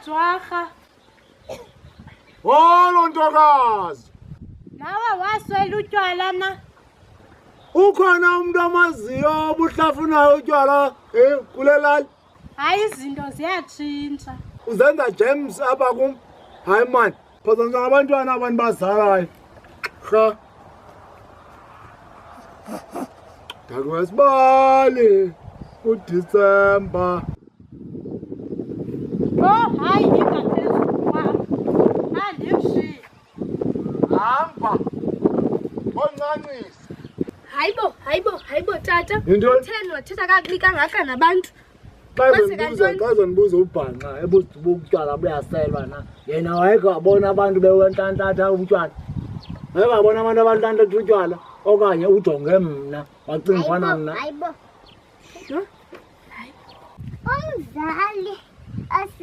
Jwarha. Holo ntokazi. Nawe waswela utywala na. Ukhona umuntu amaziyo obuhlafunayo utywala kule lali? Hayi izinto ziyatshintsha. Uzenza James apha kum? Hayi man, phazanisa ngabantwana abantu bazalayo. Kha. Ndakwesibali uDisemba. Oh, hayi ingaphezulu kwam. Andimshiye. Hamba. Oncancisa. Hayibo tata. Yintoni? Utheni wathetha kakubi kangaka nabantu? Xa zondibuza ubhanqa ebutywala buyaselwa na. Yena wayeke wabona abantu bewentantatha utywala. Wayeke wabona abantu abantantatha utywala okanye ujonge mna wacinga ufana mna. Umzali